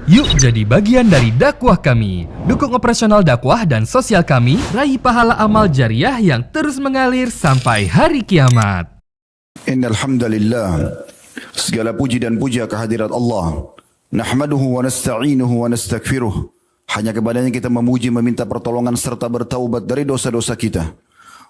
Yuk jadi bagian dari dakwah kami. Dukung operasional dakwah dan sosial kami, raih pahala amal jariah yang terus mengalir sampai hari kiamat. Innal hamdalillah, segala puji dan puja kehadirat Allah. Nahmaduhu wa nasta'inuhu wa nastaghfiruh. Hanya kepadanya kita memuji, meminta pertolongan serta bertaubat dari dosa-dosa kita.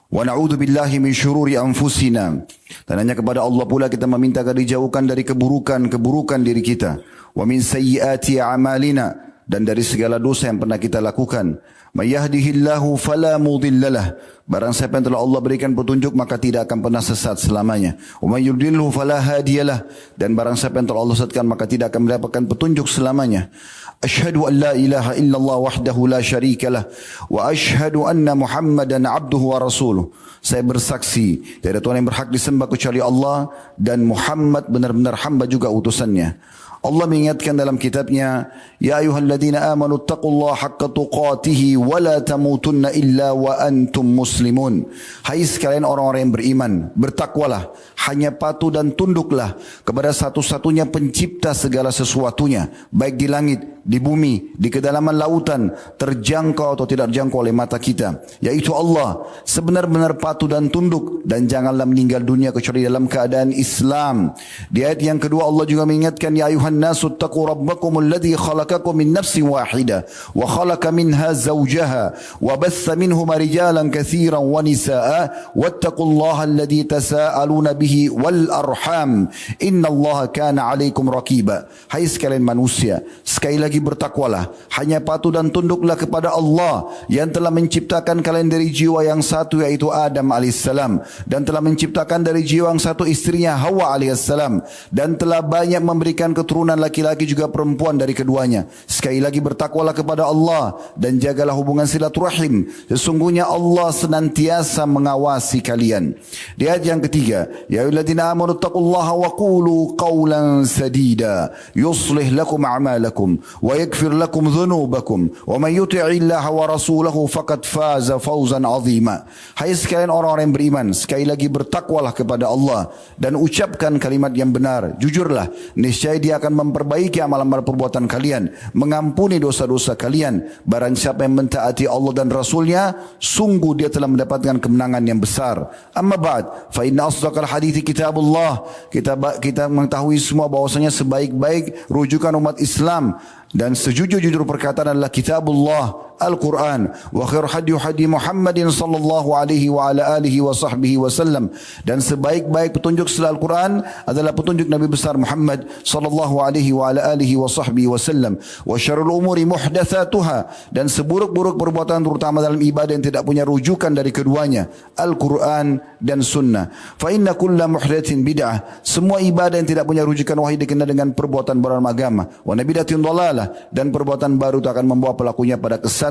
Wa na'udzu billahi min syururi anfusina. Dan hanya kepada Allah pula kita meminta agar dijauhkan dari keburukan diri kita. Wa min sayyiati a'malina, dan dari segala dosa yang pernah kita lakukan. May yahdihillahu fala mudhillalah. Barang siapa yang telah Allah berikan petunjuk maka tidak akan pernah sesat selamanya. Wa may yudlilhu fala hadiyalah. Dan barang siapa yang telah Allah sesatkan maka tidak akan mendapatkan petunjuk selamanya. Asyhadu an la ilaha illallah wahdahu la syarikalah wa asyhadu anna Muhammadan abduhu wa rasuluh. Saya bersaksi tiada Tuhan yang berhak disembah kecuali Allah dan Muhammad benar-benar hamba juga utusannya. Allah mengingatkan dalam kitabnya, Ya ayuhalladzina amanu taqullaha haqqa tuqatihi wa la tamutunna illa wa antum muslimun. Hai sekalian orang-orang yang beriman, bertakwalah, hanya patuh dan tunduklah kepada satu-satunya pencipta segala sesuatunya, baik di langit, di bumi, di kedalaman lautan, terjangkau atau tidak terjangkau oleh mata kita, yaitu Allah. Sebenar-benar patuh dan tunduk, dan janganlah meninggal dunia kecuali dalam keadaan Islam. Di ayat yang kedua Allah juga mengingatkan, Ya ayuhan nasu taqu rabbakum alladhi khalaqakum min nafsin wahidah wa khalaqa minha zawjaha wa batha minhuma rijalan katsiran wa nisaa wattaqullaha alladhi tasaaluna bihi wal arham innallaha kana 'alaikum raqiba. Hai sekalian manusia, sekali lagi bertakwalah, hanya patuh dan tunduklah kepada Allah yang telah menciptakan kalian dari jiwa yang satu yaitu Adam alaihissalam, dan telah menciptakan dari jiwa yang satu istrinya Hawa alaihissalam, dan telah banyak memberikan keturunan laki-laki juga perempuan dari keduanya. Sekali lagi bertakwalah kepada Allah dan jagalah hubungan silaturahim. Sesungguhnya Allah senantiasa mengawasi kalian. Di ayat yang ketiga, Ya ayyuhalladzina amanu taqullaha wa qulu qawlan sadida yuslih lakum a'malakum wa yaghfir lakum dhunubakum wa man yuti'illaha wa rasulahu faqad faza fawzan 'azima. Hai sekalian orang-orang yang beriman, sekali lagi bertakwalah kepada Allah dan ucapkan kalimat yang benar. Jujurlah, niscaya Dia akan memperbaiki amalan-amalan perbuatan kalian, mengampuni dosa-dosa kalian. Barang siapa yang mentaati Allah dan Rasulnya, sungguh dia telah mendapatkan kemenangan yang besar. Amma ba'd, fa inna asdaqal hadithi kitabullah. Kita mengetahui semua bahwasanya sebaik-baik rujukan umat Islam dan sejujur-jujur perkataan adalah kitabullah, Al-Quran. Wa khair hadi Muhammadin sallallahu alaihi wa ala alihi wa sahbihi wasallam. Dan sebaik-baik petunjuk setelah Al-Quran adalah petunjuk Nabi besar Muhammad sallallahu alaihi wa ala alihi wa sahbihi wasallam. Wa syarrul umuri muhdatsatuha, dan seburuk-buruk perbuatan terutama dalam ibadah yang tidak punya rujukan dari keduanya, Al-Quran dan Sunnah. Fa inna kulla muhdatsin bid'ah. Semua ibadah yang tidak punya rujukan wahyu dikenal dengan perbuatan baru agama. Wa nabidatin dhalalah, dan perbuatan baru itu akan membawa pelakunya pada kesesatan.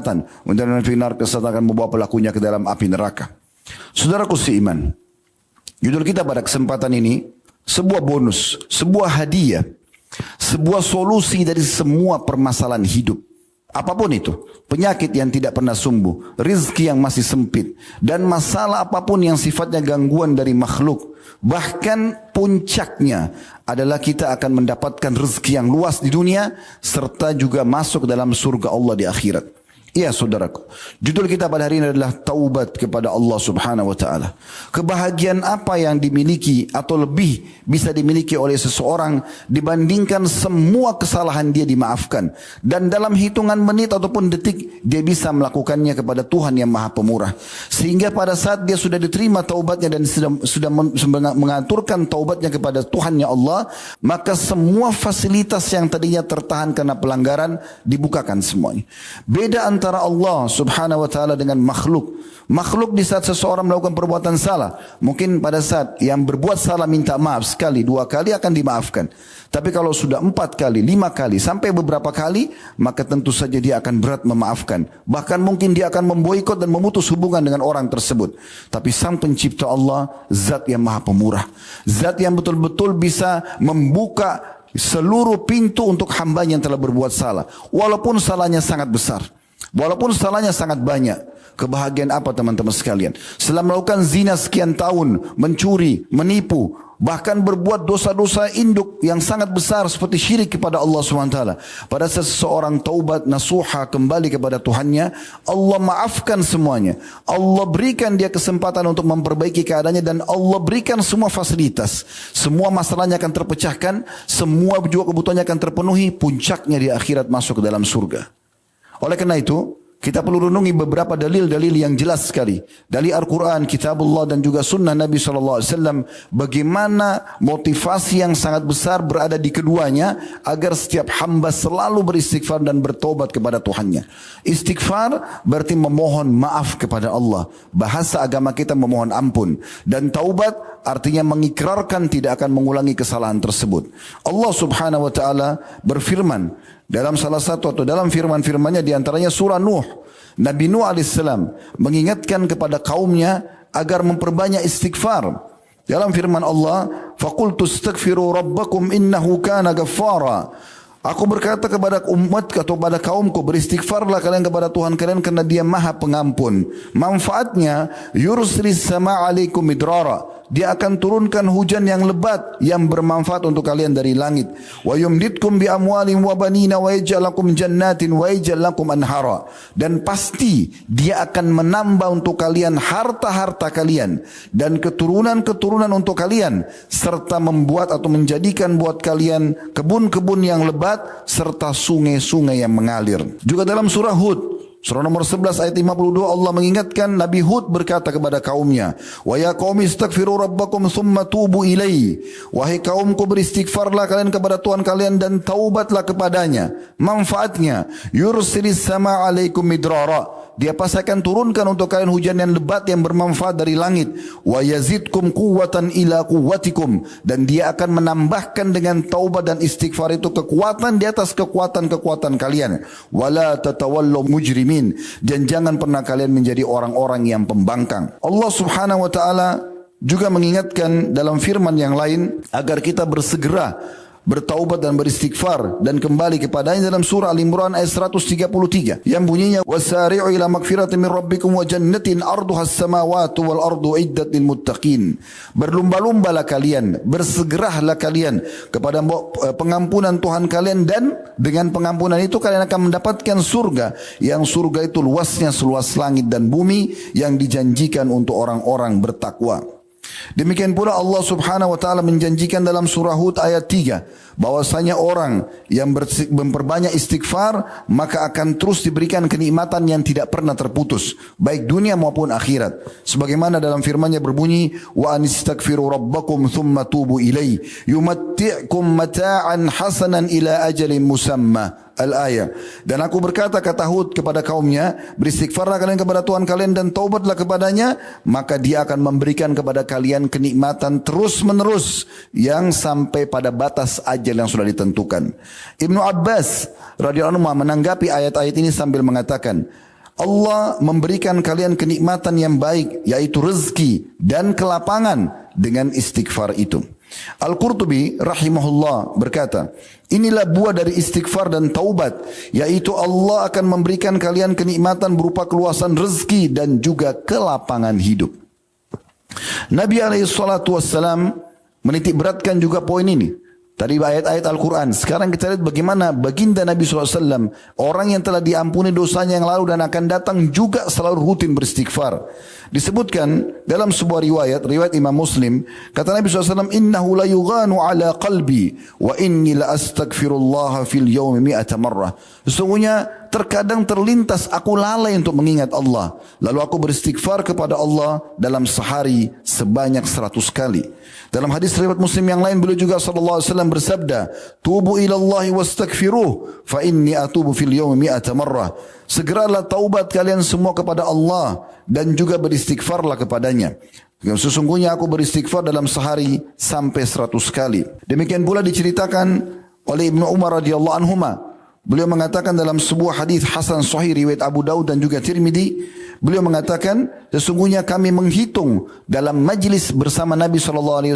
Dan finar, kesesatan akan membawa pelakunya ke dalam api neraka. Saudaraku seiman, judul kita pada kesempatan ini sebuah bonus, sebuah hadiah, sebuah solusi dari semua permasalahan hidup. Apapun itu, penyakit yang tidak pernah sembuh, rizki yang masih sempit, dan masalah apapun yang sifatnya gangguan dari makhluk. Bahkan puncaknya adalah kita akan mendapatkan rezeki yang luas di dunia, serta juga masuk dalam surga Allah di akhirat. Iya saudaraku, judul kita pada hari ini adalah taubat kepada Allah subhanahu wa ta'ala. Kebahagiaan apa yang dimiliki atau lebih bisa dimiliki oleh seseorang dibandingkan semua kesalahan dia dimaafkan, dan dalam hitungan menit ataupun detik dia bisa melakukannya kepada Tuhan yang maha pemurah. Sehingga pada saat dia sudah diterima taubatnya dan sudah mengaturkan taubatnya kepada Tuhannya Allah, maka semua fasilitas yang tadinya tertahan karena pelanggaran dibukakan semuanya. Beda antara Allah subhanahu wa ta'ala dengan makhluk. Makhluk di saat seseorang melakukan perbuatan salah, mungkin pada saat yang berbuat salah minta maaf sekali, dua kali akan dimaafkan. Tapi kalau sudah 4 kali, 5 kali, sampai beberapa kali, maka tentu saja dia akan berat memaafkan. Bahkan mungkin dia akan memboikot dan memutus hubungan dengan orang tersebut. Tapi sang pencipta Allah, zat yang maha pemurah, zat yang betul-betul bisa membuka seluruh pintu untuk hambanya yang telah berbuat salah, walaupun salahnya sangat besar. Walaupun salahnya sangat banyak. Kebahagiaan apa teman-teman sekalian? Setelah melakukan zina sekian tahun, mencuri, menipu, bahkan berbuat dosa-dosa induk yang sangat besar seperti syirik kepada Allah SWT. Pada saat seseorang taubat nasuha kembali kepada Tuhannya, Allah maafkan semuanya. Allah berikan dia kesempatan untuk memperbaiki keadaannya dan Allah berikan semua fasilitas. Semua masalahnya akan terpecahkan, semua juga kebutuhannya akan terpenuhi, puncaknya di akhirat masuk ke dalam surga. Oleh karena itu, kita perlu renungi beberapa dalil-dalil yang jelas sekali. Dari Al-Quran, Kitabullah dan juga Sunnah Nabi SAW. Bagaimana motivasi yang sangat besar berada di keduanya. Agar setiap hamba selalu beristighfar dan bertobat kepada Tuhannya. Istighfar berarti memohon maaf kepada Allah. Bahasa agama kita memohon ampun. Dan taubat artinya mengikrarkan tidak akan mengulangi kesalahan tersebut. Allah Subhanahu wa Ta'ala berfirman dalam salah satu atau dalam firman-firmannya diantaranya surah Nuh. Nabi Nuh alaihissalam mengingatkan kepada kaumnya agar memperbanyak istighfar. Dalam firman Allah, "Faqultu astaghfiru rabbakum innahu kana ghaffara." Aku berkata kepada umat atau kepada kaumku, beristighfarlah kalian kepada Tuhan kalian karena Dia Maha Pengampun. Manfaatnya, yursilis sama alaikum midrara. Dia akan turunkan hujan yang lebat yang bermanfaat untuk kalian dari langit. Wa yumditkum bi amwalin wa banina wa yaj'al lakum jannatin wa yaj'al lakum anhara. Dan pasti Dia akan menambah untuk kalian harta-harta kalian dan keturunan-keturunan untuk kalian serta membuat atau menjadikan buat kalian kebun-kebun yang lebat serta sungai-sungai yang mengalir. Juga dalam surah Hud surah nomor 11 ayat 52 Allah mengingatkan Nabi Hud berkata kepada kaumnya, "Wa ya qaumi astaghfiru rabbakum thumma tubu ilaihi." Wahai kaumku beristighfarlah kalian kepada Tuhan kalian dan taubatlah kepadanya. Manfaatnya, yursilis sama alaikum midrara. Dia pasti akan turunkan untuk kalian hujan yang lebat yang bermanfaat dari langit. Wa yazidkum quwwatan ila quwwatikum. Dan Dia akan menambahkan dengan taubat dan istighfar itu kekuatan di atas kekuatan-kekuatan kalian. Wala tatawallu mujrimin. Dan jangan pernah kalian menjadi orang-orang yang pembangkang. Allah Subhanahu wa Ta'ala juga mengingatkan dalam firman yang lain agar kita bersegera bertaubat dan beristighfar dan kembali kepadanya dalam surah Al-Imran ayat 133 yang bunyinya wasari'u ila magfiratin min rabbikum wa jannatin arduhas samawati wal ardu iddat lil muttaqin. Berlumba-lumbalah kalian, bersegeralah kalian kepada pengampunan Tuhan kalian dan dengan pengampunan itu kalian akan mendapatkan surga yang surga itu luasnya seluas langit dan bumi yang dijanjikan untuk orang-orang bertakwa. Demikian pula Allah Subhanahu wa Ta'ala menjanjikan dalam surah Hud ayat 3 bahwasanya orang yang memperbanyak istighfar maka akan terus diberikan kenikmatan yang tidak pernah terputus baik dunia maupun akhirat. Sebagaimana dalam firman-Nya berbunyi wa anistaghfiru rabbakum thumma tubu ilaihi yumatti'kum mata'an hasanan ila ajalin musamma. Al-ayah. Dan aku berkata kata Hud kepada kaumnya, beristighfarlah kalian kepada Tuhan kalian dan taubatlah kepadanya, maka Dia akan memberikan kepada kalian kenikmatan terus menerus yang sampai pada batas ajal yang sudah ditentukan. Ibnu Abbas radhiyallahu anhu menanggapi ayat-ayat ini sambil mengatakan, Allah memberikan kalian kenikmatan yang baik yaitu rezeki dan kelapangan dengan istighfar itu. Al-Qurtubi rahimahullah berkata, inilah buah dari istighfar dan taubat, yaitu Allah akan memberikan kalian kenikmatan berupa keluasan rezeki dan juga kelapangan hidup. Nabi SAW menitik beratkan juga poin ini. Tadi ayat-ayat Al-Quran. Sekarang kita lihat bagaimana baginda Nabi SAW, orang yang telah diampuni dosanya yang lalu dan akan datang juga selalu rutin beristighfar. Disebutkan dalam sebuah riwayat Imam Muslim, kata Nabi SAW, innahu la yughanu ala qalbi wa inni la astaghfirullah fil yawmi mi'ata marrah. Sesungguhnya terkadang terlintas aku lalai untuk mengingat Allah, lalu aku beristighfar kepada Allah dalam sehari sebanyak 100 kali. Dalam hadis riwayat Muslim yang lain beliau juga sallallahu alaihi wasallam bersabda, "Tubu ila Allah wastaghfiruh fa inni atubu fil yawmi mi'ata marrah." Segeralah taubat kalian semua kepada Allah dan juga beristighfarlah kepadanya. Sesungguhnya aku beristighfar dalam sehari sampai 100 kali. Demikian pula diceritakan oleh Ibnu Umar radhiyallahu anhuma. Beliau mengatakan dalam sebuah hadis hasan sahih riwayat Abu Daud dan juga Tirmidzi, beliau mengatakan sesungguhnya kami menghitung dalam majlis bersama Nabi SAW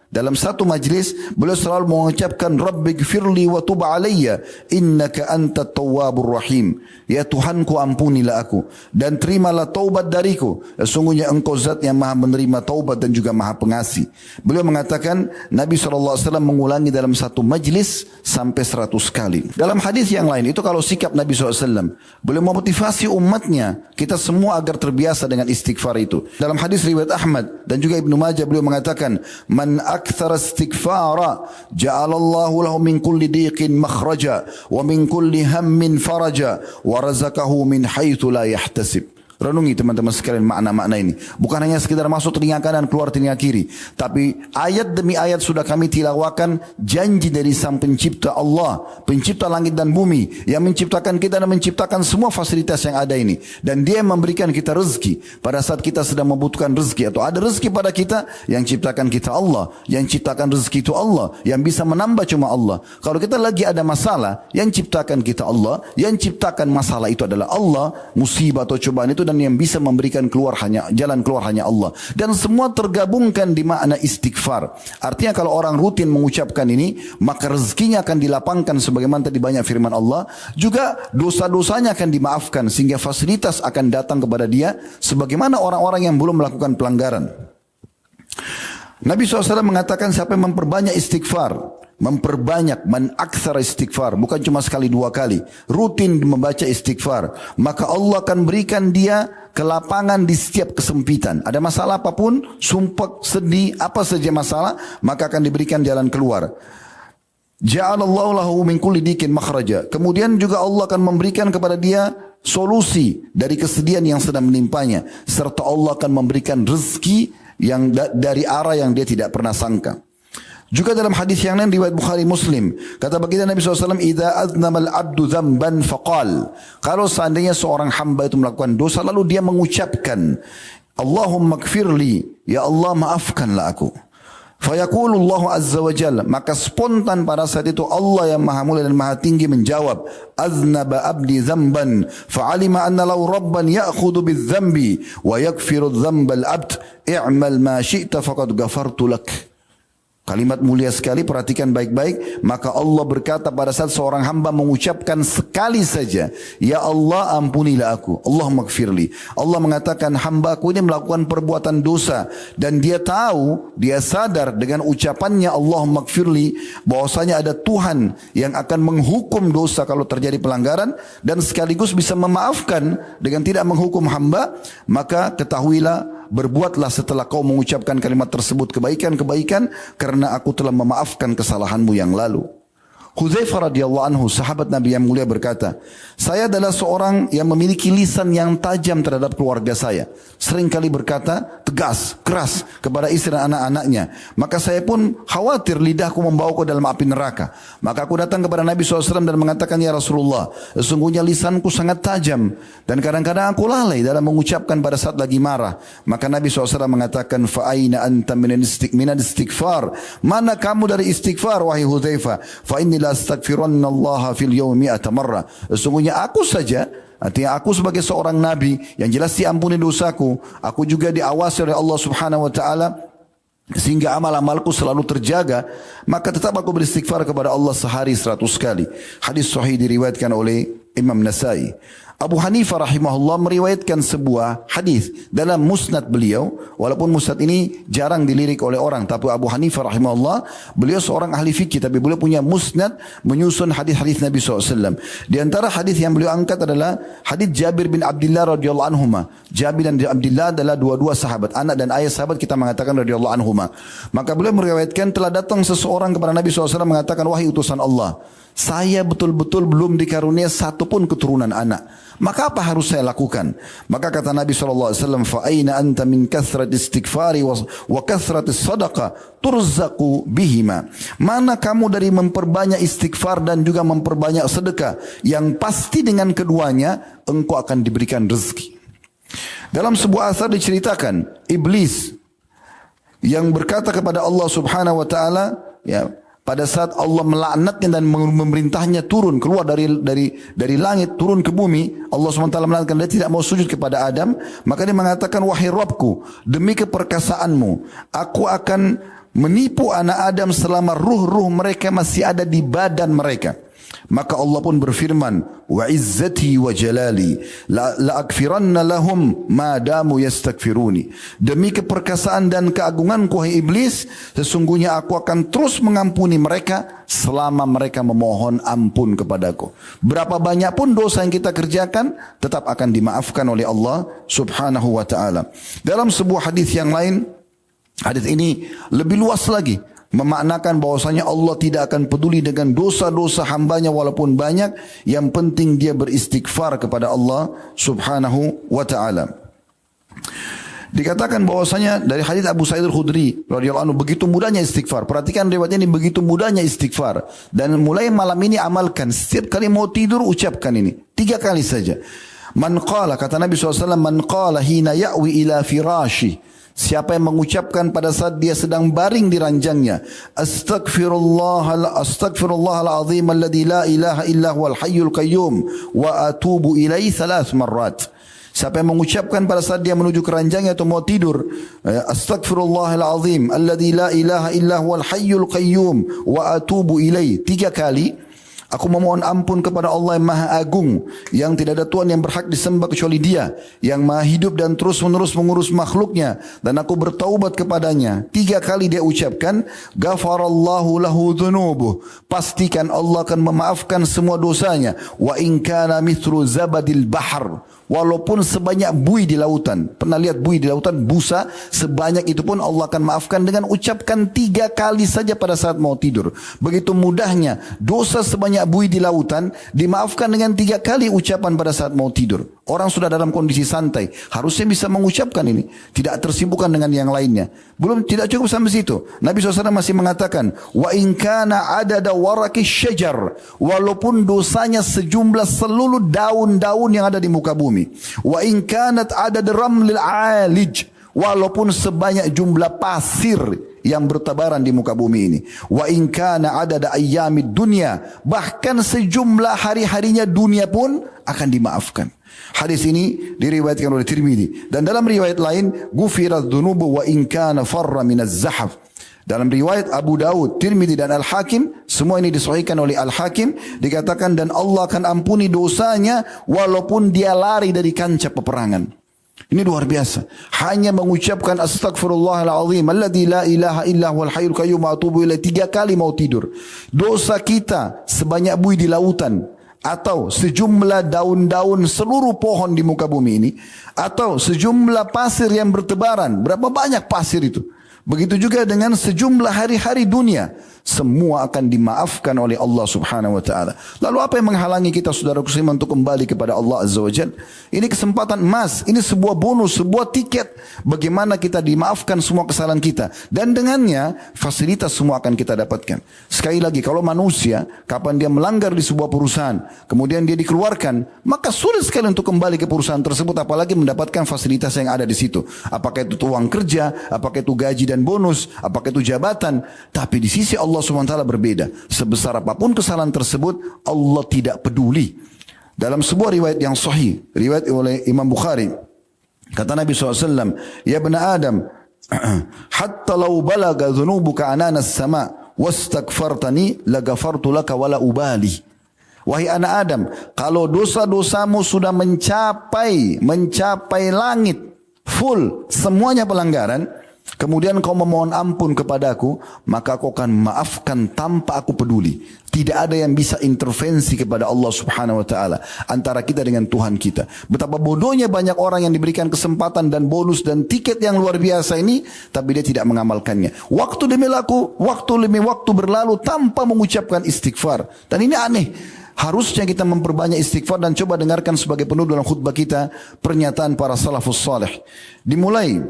Dalam satu majlis, beliau selalu mengucapkan Rabbighfirli wa tub alayya innaka antat tawwabur rahim. Ya Tuhanku, ampunilah aku dan terimalah taubat dariku. Sesungguhnya engkau zat yang maha menerima taubat dan juga maha pengasih. Beliau mengatakan Nabi SAW mengulangi dalam satu majlis sampai 100 kali. Dalam hadis yang lain, itu kalau sikap Nabi SAW. Beliau memotivasi umatnya, kita semua agar terbiasa dengan istighfar itu. Dalam hadis riwayat Ahmad dan juga Ibnu Majah, beliau mengatakan man akthar istighfara ja'alallahu lahu min kulli diqin makhraja wa min kulli hammin faraja wa razaqahu min haitsu la yahtasib. Renungi teman-teman sekalian makna-makna ini. Bukan hanya sekedar masuk telinga kanan keluar telinga kiri, tapi ayat demi ayat sudah kami tilawakan janji dari Sang Pencipta Allah, pencipta langit dan bumi, yang menciptakan kita dan menciptakan semua fasilitas yang ada ini, dan Dia yang memberikan kita rezeki pada saat kita sedang membutuhkan rezeki atau ada rezeki pada kita. Yang ciptakan kita Allah, yang ciptakan rezeki itu Allah, yang bisa menambah cuma Allah. Kalau kita lagi ada masalah, yang ciptakan kita Allah, yang ciptakan masalah itu adalah Allah. Musibah atau cobaan itu dan yang bisa memberikan jalan keluar hanya Allah. Dan semua tergabungkan di makna istighfar. Artinya kalau orang rutin mengucapkan ini, maka rezekinya akan dilapangkan sebagaimana tadi banyak firman Allah. Juga dosa-dosanya akan dimaafkan sehingga fasilitas akan datang kepada dia sebagaimana orang-orang yang belum melakukan pelanggaran. Nabi SAW mengatakan siapa yang memperbanyak istighfar, memperbanyak, man aktsara istighfar, bukan cuma sekali dua kali, rutin membaca istighfar, maka Allah akan berikan dia kelapangan di setiap kesempitan. Ada masalah apapun, sumpah, sedih, apa saja masalah, maka akan diberikan jalan keluar. Ja'alallahu lahu min kulli diqin makhraja. Kemudian juga Allah akan memberikan kepada dia solusi dari kesedihan yang sedang menimpanya, serta Allah akan memberikan rezeki yang dari arah yang dia tidak pernah sangka. Juga dalam hadis yang lain riwayat Bukhari Muslim, kata baginda Nabi SAW, idza aznama al-'abdu dzamban faqal, kalau seandainya seorang hamba itu melakukan dosa lalu dia mengucapkan Allahumma ighfirli, ya Allah maafkanlah aku. Fayaqulu Allah azza wa jalla, maka spontan pada saat itu Allah yang maha mulia dan maha tinggi menjawab, aznaba abdi dzamban fa'alima anna lahu rabban ya'khudhu bidz-dzambi wa yaghfiru dzambal abd i'mal ma syi'ta faqad ghafartu lak. Kalimat mulia sekali, perhatikan baik-baik. Maka Allah berkata pada saat seorang hamba mengucapkan sekali saja, ya Allah ampunilah aku, Allahumma ighfirli. Allah mengatakan hamba aku ini melakukan perbuatan dosa, dan dia tahu, dia sadar dengan ucapannya Allahumma ighfirli bahwasanya ada Tuhan yang akan menghukum dosa kalau terjadi pelanggaran, dan sekaligus bisa memaafkan dengan tidak menghukum hamba. Maka ketahuilah, berbuatlah setelah kau mengucapkan kalimat tersebut kebaikan-kebaikan, karena aku telah memaafkan kesalahanmu yang lalu. Hudzaifah radhiyallahu anhu, sahabat Nabi yang mulia, berkata, saya adalah seorang yang memiliki lisan yang tajam terhadap keluarga saya. Seringkali berkata tegas, keras kepada istri dan anak-anaknya. Maka saya pun khawatir lidahku membawaku dalam api neraka. Maka aku datang kepada Nabi SAW dan mengatakan, ya Rasulullah, sesungguhnya lisanku sangat tajam dan kadang-kadang aku lalai dalam mengucapkan pada saat lagi marah. Maka Nabi SAW mengatakan, fa'aina anta minal istighfar, mana kamu dari istighfar wahai Hudzaifah? Fa'inni la astaghfirannallaha fil yawmi mi'ata marrah. Sesungguhnya aku saja, artinya aku sebagai seorang nabi yang jelas diampuni dosaku, aku juga diawasi oleh Allah Subhanahu wa taala sehingga amal-amalku selalu terjaga, maka tetap aku beristighfar kepada Allah sehari 100 kali. Hadis sahih diriwayatkan oleh Imam Nasai. Abu Hanifah rahimahullah meriwayatkan sebuah hadis dalam musnad beliau, walaupun musnad ini jarang dilirik oleh orang, tapi Abu Hanifah rahimahullah, beliau seorang ahli fikih, tapi beliau punya musnad menyusun hadis-hadis Nabi SAW. Di antara hadis yang beliau angkat adalah hadis Jabir bin Abdullah radhiyallahu anhuma. Jabir dan Abdullah adalah dua-dua sahabat, anak dan ayah sahabat, kita mengatakan radhiyallahu anhuma. Maka beliau meriwayatkan telah datang seseorang kepada Nabi SAW mengatakan, wahai utusan Allah, saya betul-betul belum dikarunia satu pun keturunan anak. Maka apa harus saya lakukan? Maka kata Nabi SAW, fa'aina anta min kathrat istighfari wa kathrat sadaqah turzaqu bihima. Mana kamu dari memperbanyak istighfar dan juga memperbanyak sedekah, yang pasti dengan keduanya engkau akan diberikan rezeki. Dalam sebuah asar diceritakan, iblis yang berkata kepada Allah Subhanahu wa taala, ya, pada saat Allah melaknatnya dan memerintahnya turun keluar dari langit turun ke bumi, Allah SWT melaknatkan dia tidak mau sujud kepada Adam. Maka dia mengatakan, wahai Rabbku, demi keperkasaanmu aku akan menipu anak Adam selama ruh-ruh mereka masih ada di badan mereka. Maka Allah pun berfirman, wa izzati wa jalali la akfiranna lahum ma damu yastakfiruni. Demi keperkasaan dan keagunganku hai iblis, sesungguhnya aku akan terus mengampuni mereka selama mereka memohon ampun kepadaku. Berapa banyak pun dosa yang kita kerjakan tetap akan dimaafkan oleh Allah Subhanahu wa taala. Dalam sebuah hadis yang lain, hadis ini lebih luas lagi, memaknakan bahwasanya Allah tidak akan peduli dengan dosa-dosa hambanya walaupun banyak, yang penting dia beristighfar kepada Allah Subhanahu wa taala. Dikatakan bahwasanya dari hadis Abu Sa'id Al-Khudri radhiyallahu anhu, begitu mudahnya istighfar. Perhatikan riwayat ini, begitu mudahnya istighfar. Dan mulai malam ini amalkan, setiap kali mau tidur ucapkan ini 3 kali saja. Man qala, kata Nabi SAW, man qala hina ya'wi ila firashi, siapa yang mengucapkan pada saat dia sedang baring di ranjangnya, astaghfirullahal azim alladzi la ilaha illa huwal hayyul qayyum wa atubu ilaihi 3 marrat. Siapa yang mengucapkan pada saat dia menuju ke ranjangnya atau mau tidur, astaghfirullahal azim alladzi la ilaha illa huwal hayyul qayyum wa atubu ilaihi 3 kali. Aku memohon ampun kepada Allah yang Maha Agung, yang tidak ada Tuhan yang berhak disembah kecuali Dia, yang Maha hidup dan terus-menerus mengurus makhluknya, dan aku bertaubat kepadanya. 3 kali dia ucapkan, ghafarallahu lahu dhunubuh, pastikan Allah akan memaafkan semua dosanya. Wa in kana mithlu zabadil bahar, walaupun sebanyak buih di lautan. Pernah lihat buih di lautan, busa sebanyak itu pun Allah akan maafkan dengan ucapkan 3 kali saja pada saat mau tidur. Begitu mudahnya dosa sebanyak buih di lautan dimaafkan dengan 3 kali ucapan pada saat mau tidur. Orang sudah dalam kondisi santai, harusnya bisa mengucapkan ini, tidak tersibukkan dengan yang lainnya. Belum, tidak cukup sampai situ. Nabi SAW masih mengatakan, wa in kana adada waraki syajar, walaupun dosanya sejumlah seluruh daun-daun yang ada di muka bumi. Wa in kanat adad ramlil alij, walaupun sebanyak jumlah pasir yang bertebaran di muka bumi ini. Wa in kana adada ayyamid dunya, bahkan sejumlah hari-harinya dunia pun akan dimaafkan. Hadis ini diriwayatkan oleh Tirmidzi, dan dalam riwayat lain, ghufirat dzunubu wa in kana farra minaz zahaf. Dalam riwayat Abu Daud, Tirmidzi dan Al-Hakim, semua ini disahihkan oleh Al-Hakim, dikatakan dan Allah akan ampuni dosanya walaupun dia lari dari kancah peperangan. Ini luar biasa. Hanya mengucapkan astaghfirullahalazim alladzi la ilaha illa huwal hayyul qayyum wa atubu ilaihi 3 kali mau tidur. Dosa kita sebanyak buih di lautan, atau sejumlah daun-daun seluruh pohon di muka bumi ini, atau sejumlah pasir yang bertebaran. Berapa banyak pasir itu? Begitu juga dengan sejumlah hari-hari dunia, semua akan dimaafkan oleh Allah Subhanahu wa taala. Lalu apa yang menghalangi kita saudaraku sekalian untuk kembali kepada Allah Azza wa Jalla? Ini kesempatan emas, ini sebuah bonus, sebuah tiket bagaimana kita dimaafkan semua kesalahan kita, dan dengannya fasilitas semua akan kita dapatkan. Sekali lagi, kalau manusia kapan dia melanggar di sebuah perusahaan, kemudian dia dikeluarkan, maka sulit sekali untuk kembali ke perusahaan tersebut, apalagi mendapatkan fasilitas yang ada di situ. Apakah itu uang kerja, apakah itu gaji dan bonus, apakah itu jabatan. Tapi di sisi Allah SWT berbeda. Sebesar apapun kesalahan tersebut, Allah tidak peduli. Dalam sebuah riwayat yang sahih, riwayat oleh Imam Bukhari, kata Nabi SAW, ya bena Adam, hatta law balaga dhunubuka ananas sama wastaghfartani lagafartu laka wala ubali. Wahai anak Adam, kalau dosa-dosamu sudah mencapai langit, full, semuanya pelanggaran, kemudian kau memohon ampun kepadaku, maka aku akan maafkan tanpa aku peduli. Tidak ada yang bisa intervensi kepada Allah Subhanahu wa taala antara kita dengan Tuhan kita. Betapa bodohnya banyak orang yang diberikan kesempatan dan bonus dan tiket yang luar biasa ini, tapi dia tidak mengamalkannya. Waktu demi waktu berlalu tanpa mengucapkan istighfar. Dan ini aneh. Harusnya kita memperbanyak istighfar, dan coba dengarkan sebagai penutup dalam khutbah kita pernyataan para salafus salih. Dimulai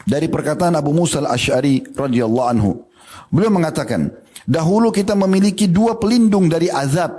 dari perkataan Abu Musa al-Asy'ari radhiyallahu anhu. Beliau mengatakan, dahulu kita memiliki 2 pelindung dari azab.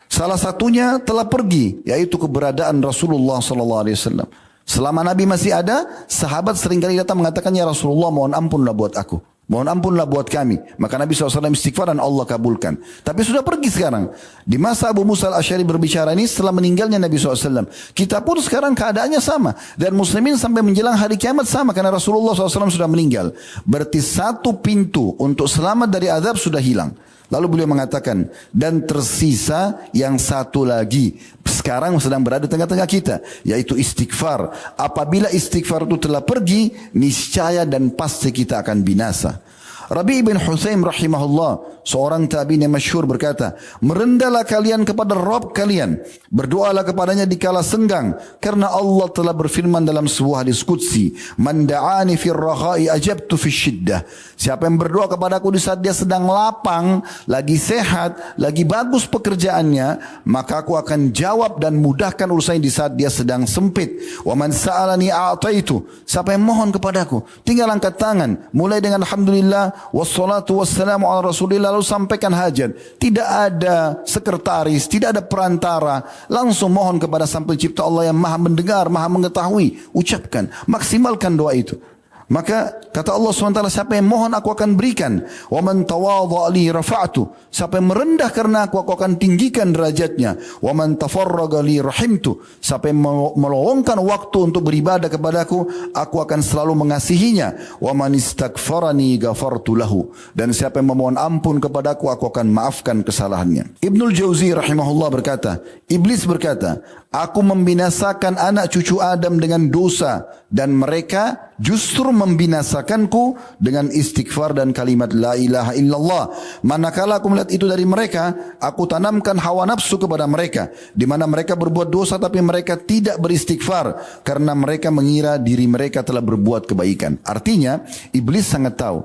Salah satunya telah pergi, yaitu keberadaan Rasulullah sallallahu alaihi wasallam. Selama Nabi masih ada, sahabat seringkali datang mengatakan, ya Rasulullah, mohon ampunlah buat aku. Mohon ampunlah buat kami. Maka Nabi SAW istighfar dan Allah kabulkan. Tapi sudah pergi sekarang. Di masa Abu Musa al-Asy'ari berbicara ini setelah meninggalnya Nabi SAW. Kita pun sekarang keadaannya sama. Dan muslimin sampai menjelang hari kiamat sama. Karena Rasulullah SAW sudah meninggal. Berarti satu pintu untuk selamat dari azab sudah hilang. Lalu beliau mengatakan, dan tersisa yang satu lagi. Sekarang sedang berada di tengah-tengah kita. Yaitu istighfar. Apabila istighfar itu telah pergi, niscaya dan pasti kita akan binasa. Rabi' bin Husaim rahimahullah, seorang tabi'in yang masyhur berkata, merendahlah kalian kepada Rabb kalian, berdoalah kepadanya di kala senggang, karena Allah telah berfirman dalam sebuah hadis qudsi, man da'ani fir rakhai ajabtu fis syiddah. Siapa yang berdoa kepadaku di saat dia sedang lapang, lagi sehat, lagi bagus pekerjaannya, maka aku akan jawab dan mudahkan urusannya di saat dia sedang sempit. Wa man sa'alani a'taitu. Siapa yang mohon kepadaku, tinggal angkat tangan, mulai dengan alhamdulillah wassalatu wassalamu ala rasulillah, lalu sampaikan hajat. Tidak ada sekretaris, tidak ada perantara. Langsung mohon kepada Sang Pencipta Allah yang maha mendengar, maha mengetahui. Ucapkan, maksimalkan doa itu. Maka kata Allah SWT, siapa yang mohon aku akan berikan. Wa man tawadha li rafa'tu. Siapa yang merendah karena aku akan tinggikan derajatnya. Wa man tafarraga li rahimtu. Siapa yang meluangkan waktu untuk beribadah kepadaku, aku akan selalu mengasihinya. Wa man istaghfarani ghafartu lahu. Dan siapa yang memohon ampun kepadaku, aku akan maafkan kesalahannya. Ibnul Jauzi rahimahullah berkata, Iblis berkata, aku membinasakan anak cucu Adam dengan dosa, dan mereka justru membinasakanku dengan istighfar dan kalimat la ilaha illallah. Manakala aku melihat itu dari mereka, aku tanamkan hawa nafsu kepada mereka, di mana mereka berbuat dosa tapi mereka tidak beristighfar karena mereka mengira diri mereka telah berbuat kebaikan. Artinya, iblis sangat tahu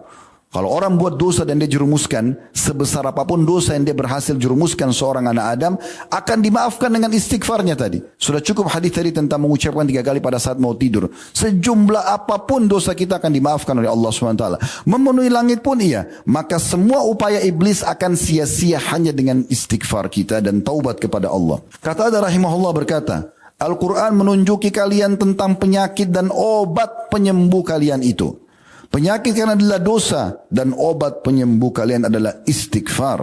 kalau orang buat dosa dan dia jerumuskan, sebesar apapun dosa yang dia berhasil jerumuskan seorang anak Adam, akan dimaafkan dengan istighfarnya tadi. Sudah cukup hadis tadi tentang mengucapkan 3 kali pada saat mau tidur. Sejumlah apapun dosa kita akan dimaafkan oleh Allah SWT. Memenuhi langit pun iya. Maka semua upaya iblis akan sia-sia hanya dengan istighfar kita dan taubat kepada Allah. Kata ada rahimahullah berkata, Al-Quran menunjuki kalian tentang penyakit dan obat penyembuh kalian itu. Penyakit kalian adalah dosa dan obat penyembuh kalian adalah istighfar.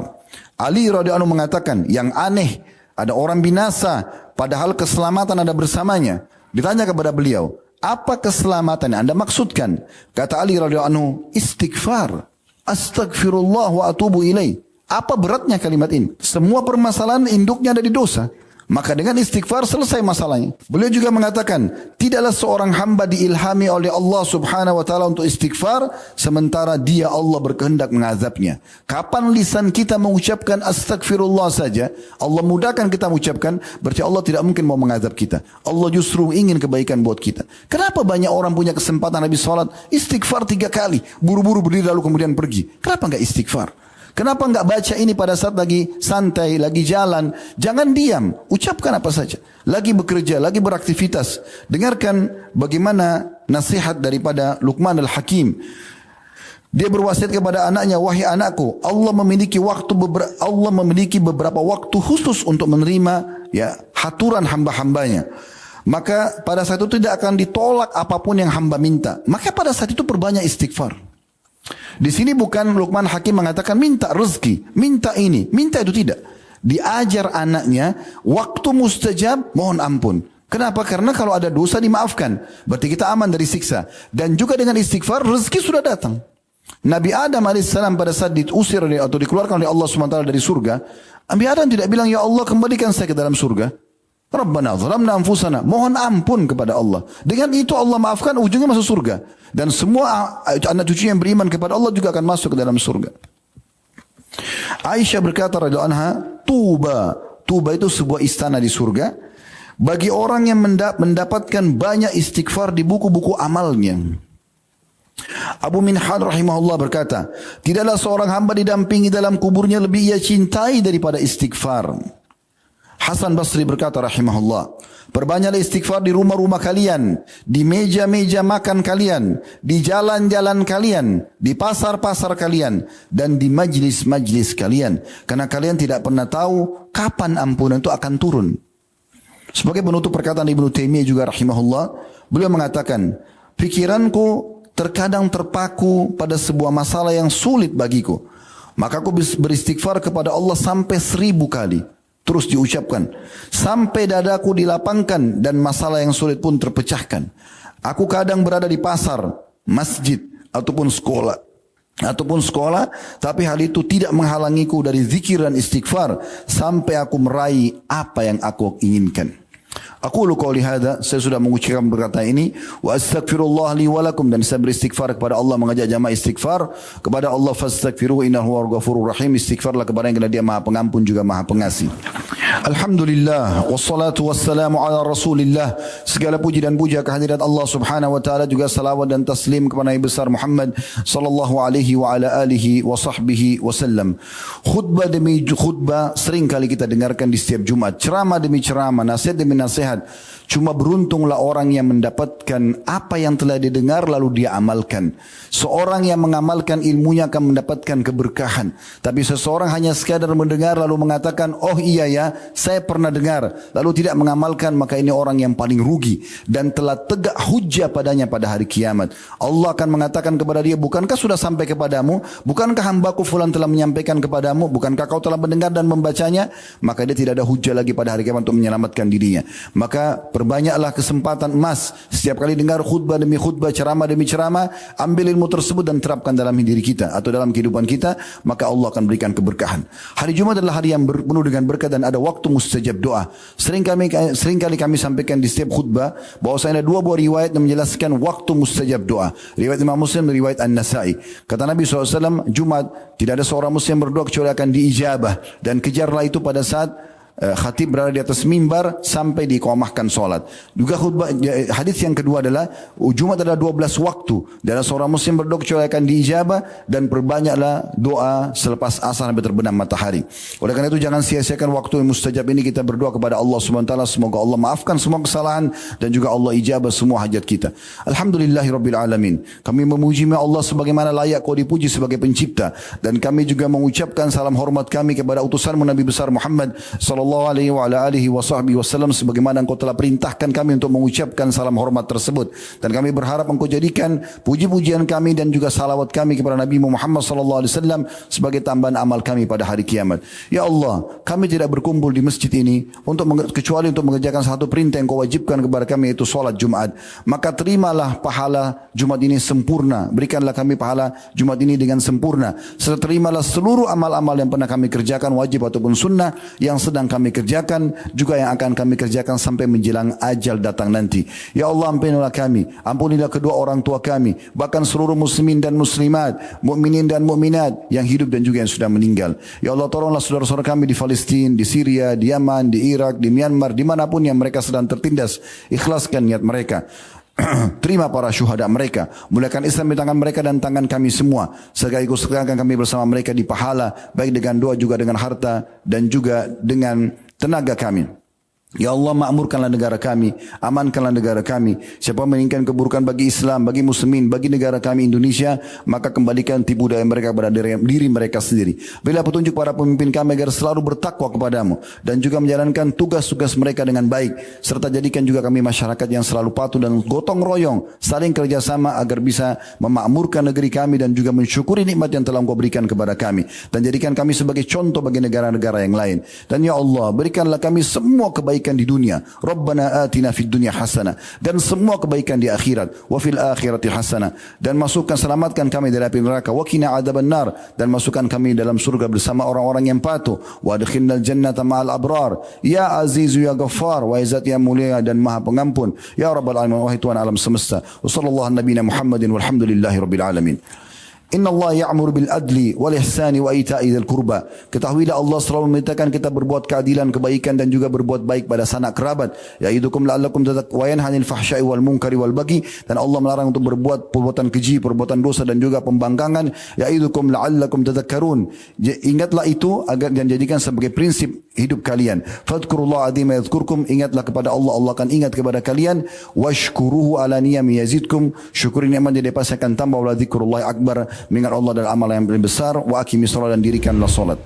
Ali radhiyallahu anhu mengatakan, yang aneh, ada orang binasa padahal keselamatan ada bersamanya. Ditanya kepada beliau, apa keselamatan yang Anda maksudkan? Kata Ali radhiyallahu anhu, istighfar. Astaghfirullah wa atubu ilaih. Apa beratnya kalimat ini? Semua permasalahan induknya ada di dosa. Maka dengan istighfar selesai masalahnya. Beliau juga mengatakan, tidaklah seorang hamba diilhami oleh Allah subhanahu wa ta'ala untuk istighfar, sementara dia Allah berkehendak mengazabnya. Kapan lisan kita mengucapkan astagfirullah saja, Allah mudahkan kita mengucapkan, berarti Allah tidak mungkin mau mengazab kita. Allah justru ingin kebaikan buat kita. Kenapa banyak orang punya kesempatan habis sholat, istighfar 3 kali, buru-buru berdiri lalu kemudian pergi. Kenapa enggak istighfar? Kenapa enggak baca ini pada saat lagi santai, lagi jalan? Jangan diam, ucapkan apa saja. Lagi bekerja, lagi beraktivitas. Dengarkan bagaimana nasihat daripada Luqman al-Hakim. Dia berwasiat kepada anaknya, wahai anakku, Allah memiliki beberapa waktu khusus untuk menerima haturan hamba-hambanya. Maka pada saat itu tidak akan ditolak apapun yang hamba minta. Maka pada saat itu perbanyak istighfar. Di sini bukan Luqman Hakim mengatakan minta rezeki, minta ini, minta itu, tidak. Diajar anaknya, waktu mustajab mohon ampun. Kenapa? Karena kalau ada dosa dimaafkan, berarti kita aman dari siksa. Dan juga dengan istighfar rezeki sudah datang. Nabi Adam AS pada saat diusir atau dikeluarkan oleh Allah SWT dari surga, Nabi Adam tidak bilang, ya Allah kembalikan saya ke dalam surga. Rabbana zalamna anfusana, mohon ampun kepada Allah. Dengan itu Allah maafkan, ujungnya masuk surga. Dan semua anak cucu yang beriman kepada Allah juga akan masuk ke dalam surga. Aisyah berkata radhiyallahu anha, Tuba itu sebuah istana di surga bagi orang yang mendapatkan banyak istighfar di buku-buku amalnya. Abu Minhal rahimahullah berkata, tidaklah seorang hamba didampingi dalam kuburnya lebih ia cintai daripada istighfar. Hasan Basri berkata rahimahullah, perbanyaklah istighfar di rumah-rumah kalian, di meja-meja makan kalian, di jalan-jalan kalian, di pasar-pasar kalian, dan di majlis-majlis kalian. Karena kalian tidak pernah tahu kapan ampunan itu akan turun. Sebagai penutup perkataan Ibnu Taimiyah juga rahimahullah, beliau mengatakan, pikiranku terkadang terpaku pada sebuah masalah yang sulit bagiku. Maka aku beristighfar kepada Allah sampai 1000 kali. Terus diucapkan. Sampai dadaku dilapangkan dan masalah yang sulit pun terpecahkan. Aku kadang berada di pasar, masjid, ataupun sekolah, tapi hal itu tidak menghalangiku dari zikir dan istighfar sampai aku meraih apa yang aku inginkan. Aku qouli hadza, saya sudah mengucapkan perkataan ini, wa astaghfirullah li wa lakum, dan saya beristighfar kepada Allah, mengajak jamaah istighfar kepada Allah, fastaghfiruhu innahu huwal ghafurur rahim. Istighfarlah kepada yang Dia Maha Pengampun juga Maha Pengasih. Alhamdulillah wassalatu wassalamu ala Rasulillah. Segala puji dan puja kehadirat Allah Subhanahu wa taala, juga salawat dan taslim kepada Nabi besar Muhammad sallallahu alaihi wa ala alihi wa sahbihi wasallam. Khutbah demi khutbah sering kali kita dengarkan di setiap Jumat, ceramah demi ceramah, nasihat demi nasihat. Cuma beruntunglah orang yang mendapatkan apa yang telah didengar lalu dia amalkan. Seorang yang mengamalkan ilmunya akan mendapatkan keberkahan. Tapi seseorang hanya sekadar mendengar lalu mengatakan, oh iya ya, saya pernah dengar, lalu tidak mengamalkan, maka ini orang yang paling rugi dan telah tegak hujjah padanya pada hari kiamat. Allah akan mengatakan kepada dia, bukankah sudah sampai kepadamu? Bukankah hambaku fulan telah menyampaikan kepadamu? Bukankah kau telah mendengar dan membacanya? Maka dia tidak ada hujjah lagi pada hari kiamat untuk menyelamatkan dirinya. Maka perbanyaklah kesempatan emas. Setiap kali dengar khutbah demi khutbah, ceramah demi ceramah, ambil ilmu tersebut dan terapkan dalam diri kita atau dalam kehidupan kita, maka Allah akan berikan keberkahan. Hari Jumat adalah hari yang penuh dengan berkah dan ada waktu mustajab doa. Sering kali kami sampaikan di setiap khutbah bahwasanya ada 2 buah riwayat yang menjelaskan waktu mustajab doa. Riwayat Imam Muslim dan riwayat An-Nasai. Kata Nabi SAW, Jumat tidak ada seorang muslim berdoa kecuali akan diijabah, dan kejarlah itu pada saat khatib berada di atas mimbar sampai diiqamahkan solat. Juga khutbah, hadis yang kedua adalah Jumat adalah 12 waktu dan seorang muslim berdoa kecuali akan diijabah, dan perbanyaklah doa selepas asar sampai terbenam matahari. Oleh karena itu jangan sia-siakan waktu yang mustajab ini, kita berdoa kepada Allah SWT, semoga Allah maafkan semua kesalahan dan juga Allah ijabah semua hajat kita. Alhamdulillahirabbil alamin. Kami memuji Allah sebagaimana layak kau dipuji sebagai pencipta, dan kami juga mengucapkan salam hormat kami kepada utusan Nabi besar Muhammad sallallahu alaihi wa ala alihi wa sahbihi wasallam, sebagaimana engkau telah perintahkan kami untuk mengucapkan salam hormat tersebut, dan kami berharap engkau jadikan puji-pujian kami dan juga salawat kami kepada Nabi Muhammad sallallahu alaihi wasallam sebagai tambahan amal kami pada hari kiamat. Ya Allah, kami tidak berkumpul di masjid ini kecuali untuk mengerjakan satu perintah yang kau wajibkan kepada kami, yaitu salat Jumat. Maka terimalah pahala Jumat ini sempurna, berikanlah kami pahala Jumat ini dengan sempurna, serta terimalah seluruh amal-amal yang pernah kami kerjakan, wajib ataupun sunnah, yang sedang kami kerjakan, juga yang akan kami kerjakan sampai menjelang ajal datang nanti. Ya Allah, ampunilah kami, ampunilah kedua orang tua kami, bahkan seluruh muslimin dan muslimat, mukminin dan mukminat yang hidup dan juga yang sudah meninggal. Ya Allah, tolonglah saudara-saudara kami di Palestina, di Syria, di Yaman, di Irak, di Myanmar, dimanapun yang mereka sedang tertindas. Ikhlaskan niat mereka. Terima para syuhada mereka, muliakan Islam di tangan mereka dan tangan kami semua, sekaligus sekarang kami bersama mereka di pahala, baik dengan doa juga dengan harta dan juga dengan tenaga kami. Ya Allah, makmurkanlah negara kami, amankanlah negara kami. Siapa menginginkan keburukan bagi Islam, bagi muslimin, bagi negara kami Indonesia, maka kembalikan tipu daya mereka kepada diri mereka sendiri. Berilah petunjuk para pemimpin kami agar selalu bertakwa kepadamu dan juga menjalankan tugas-tugas mereka dengan baik, serta jadikan juga kami masyarakat yang selalu patuh dan gotong royong, saling kerjasama agar bisa memakmurkan negeri kami dan juga mensyukuri nikmat yang telah Engkau berikan kepada kami, dan jadikan kami sebagai contoh bagi negara-negara yang lain. Dan ya Allah, berikanlah kami semua kebaikan di dunia. Rabbana atina fid dunya hasanah, dan semua kebaikan di akhirat. Wa fil akhirati hasanah, dan masukkan, selamatkan kami dari api neraka. Wa qina adzabannar, dan masukkan kami dalam surga bersama orang-orang yang patuh. Wa adkhilnal jannata ma'al abrar. Ya azizu ya ghaffar, wa izat ya mulia dan maha pengampun. Ya rabbal alamin, wahai Tuhan alam semesta. Wa sallallahu nabiyana Muhammadin walhamdulillahi rabbil alamin. Inna Allah ya'mur bil adli wal ihsani wa ita'i dzil qurba. Ketahuilah Allah selalu memerintahkan kita berbuat keadilan, kebaikan dan juga berbuat baik pada sanak kerabat. Ya'idukum la'allakum tattaqun wa yanha 'anil fahsya'i wal munkari wal baghi. Dan Allah melarang untuk berbuat perbuatan keji, perbuatan dosa dan juga pembangkangan. Ya'idukum la'allakum tadhakkarun. Ingatlah itu agar dan jadikan sebagai prinsip hidup kalian. Fadhkurullaha 'azima yadhkurkum. Ingatlah kepada Allah, Allah akan ingat kepada kalian. Washkuruhu 'ala niyami yazidkum. Syukuri nikmat dia pasti akan tambah. Wa dzikrullahi akbar. Mengingat Allah adalah amal yang paling besar. Wa aqimi shalah, dan dirikanlah salat.